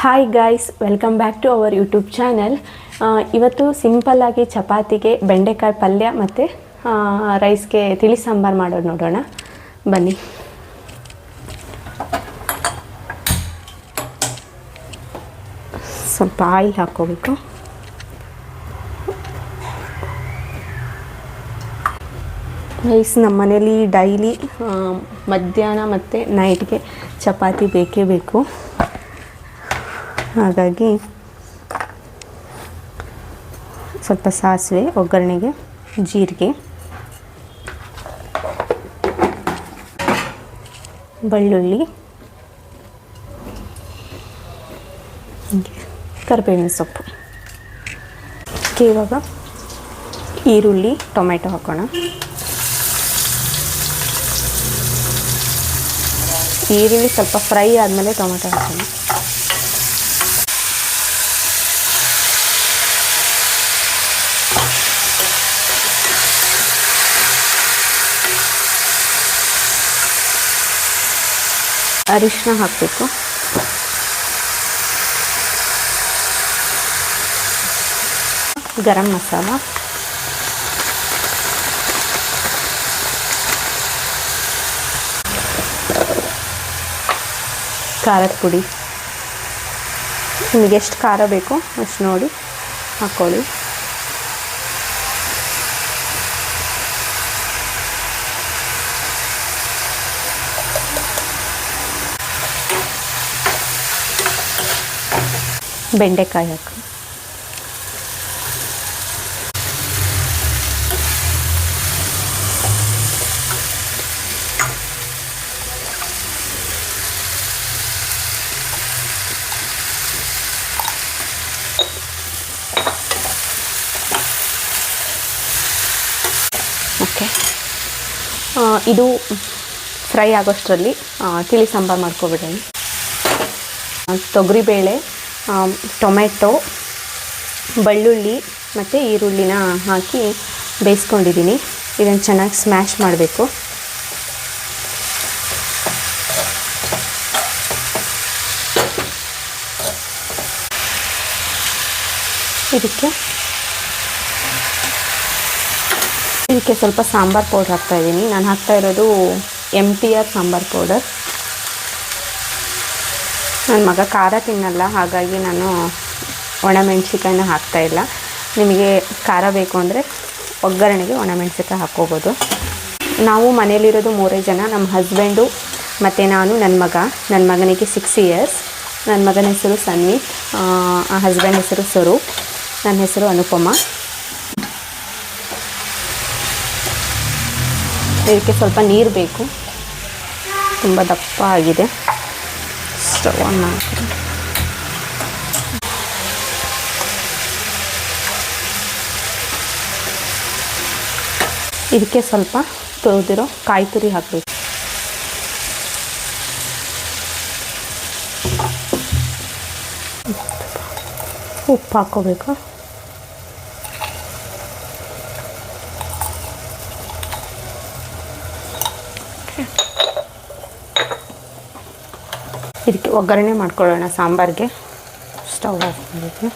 Hi guys, welcome back to our YouTube channel. ಇವತ್ತು ಸಿಂಪಲ್ಲಾಗಿ ಚಪಾತಿಗೆ ಬೆಂಡೆಕಾಯಿ ಪಲ್ಯ ಮತ್ತು ರೈಸ್ಗೆ ತಿಳಿ ಸಾಂಬಾರು ಮಾಡೋದು ನೋಡೋಣ ಬನ್ನಿ. ಸ್ವಲ್ಪ ಆಯಿಲ್ ಹಾಕ್ಕೋಬೇಕು. ರೈಸ್ ನಮ್ಮ ಮನೇಲಿ ಡೈಲಿ ಮಧ್ಯಾಹ್ನ ಮತ್ತು ನೈಟ್ಗೆ ಚಪಾತಿ ಬೇಕೇ ಬೇಕು. ಹಾಗಾಗಿ ಸ್ವಲ್ಪ ಸಾಸಿವೆ, ಒಗ್ಗರಣೆಗೆ ಜೀರಿಗೆ, ಬೆಳ್ಳುಳ್ಳಿ, ಕರಿಬೇವಿನ ಸೊಪ್ಪು. ಇವಾಗ ಈರುಳ್ಳಿ, ಟೊಮೆಟೊ ಹಾಕೋಣ. ಈರುಳ್ಳಿ ಸ್ವಲ್ಪ ಫ್ರೈ ಆದಮೇಲೆ ಟೊಮೆಟೊ ಹಾಕೋಣ. ಅರಿಶಿನ ಹಾಕಬೇಕು. ಗರಂ ಮಸಾಲ, ಖಾರದ ಪುಡಿ. ನಿಮಗೆ ಎಷ್ಟು ಖಾರ ಬೇಕೋ ಅಷ್ಟು ನೋಡಿ ಹಾಕ್ಕೊಳ್ಳಿ. ಬೆಂಡೆಕಾಯಿ ಹಾಕಿ. ಓಕೆ, ಇದು ಫ್ರೈ ಆಗೋಷ್ಟರಲ್ಲಿ ತಿಳಿ ಸಾಂಬಾರು ಮಾಡ್ಕೊಬಿಡೋಣ. ತೊಗರಿಬೇಳೆ, ಟೊಮೆಟೊ, ಬೆಳ್ಳುಳ್ಳಿ ಮತ್ತು ಈರುಳ್ಳಿನ ಹಾಕಿ ಬೇಯಿಸ್ಕೊಂಡಿದ್ದೀನಿ. ಇದನ್ನು ಚೆನ್ನಾಗಿ ಸ್ಮ್ಯಾಶ್ ಮಾಡಬೇಕು. ಇದಕ್ಕೆ ಸ್ವಲ್ಪ ಸಾಂಬಾರು ಪೌಡ್ರ್ ಹಾಕ್ತಾಯಿದ್ದೀನಿ. ನಾನು ಹಾಕ್ತಾಯಿರೋದು MTR ಸಾಂಬಾರು ಪೌಡರ್. ನನ್ನ ಮಗ ಖಾರ ತಿನ್ನಲ್ಲ, ಹಾಗಾಗಿ ನಾನು ಒಣಮೆಣ್ಸಿಕಾಯಿನ ಹಾಕ್ತಾಯಿಲ್ಲ. ನಿಮಗೆ ಖಾರ ಬೇಕು ಅಂದರೆ ಒಗ್ಗರಣೆಗೆ ಒಣಮೆಣ್ಸಿಕಾಯಿ ಹಾಕ್ಕೋಬೋದು. ನಾವು ಮನೇಲಿರೋದು 3 ಜನ, ನಮ್ಮ ಹಸ್ಬೆಂಡು ಮತ್ತು ನಾನು, ನನ್ನ ಮಗನಿಗೆ 6 ಇಯರ್ಸ್. ನನ್ನ ಮಗನ ಹೆಸರು ಸನ್ನಿ, ಹಸ್ಬೆಂಡ್ ಹೆಸರು ಸ್ವರೂಪ್, ನನ್ನ ಹೆಸರು ಅನುಪಮ. ಇದಕ್ಕೆ ಸ್ವಲ್ಪ ನೀರು ಬೇಕು, ತುಂಬ ದಪ್ಪ ಆಗಿದೆ. ಸ್ಟವ್ ಆನ್ ಮಾಡ್ತೀನಿ. ಇದಕ್ಕೆ ಸ್ವಲ್ಪ ತುರಿದಿರೋ ಕಾಯಿ ತುರಿ ಹಾಕಬೇಕು. ಉಪ್ಪು ಹಾಕ್ಕೋಬೇಕು. ಇದಕ್ಕೆ ಒಗ್ಗರಣೆ ಮಾಡ್ಕೊಳ್ಳೋಣ ಸಾಂಬಾರಿಗೆ. ಸ್ಟವ್ ಆಫ್ ಮಾಡಬೇಕು.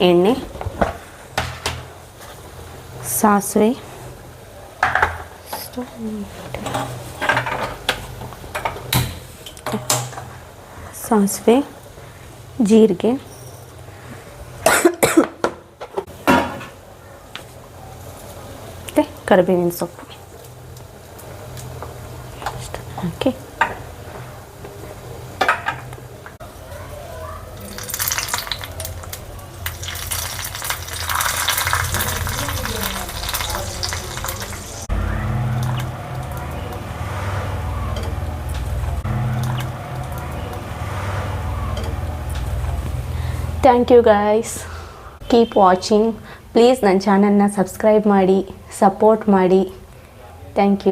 ಎಣ್ಣೆ, ಸಾಸಿವೆ, ಜೀರಿಗೆ, ಮತ್ತು ಕರಿಬೇವಿನ ಸೊಪ್ಪು ಹಾಕಿ thank you guys, keep watching. Please ನನ್ನ ಚಾನಲ್ನ ಸಬ್ಸ್ಕ್ರೈಬ್ ಮಾಡಿ, ಸಪೋರ್ಟ್ ಮಾಡಿ. Thank you.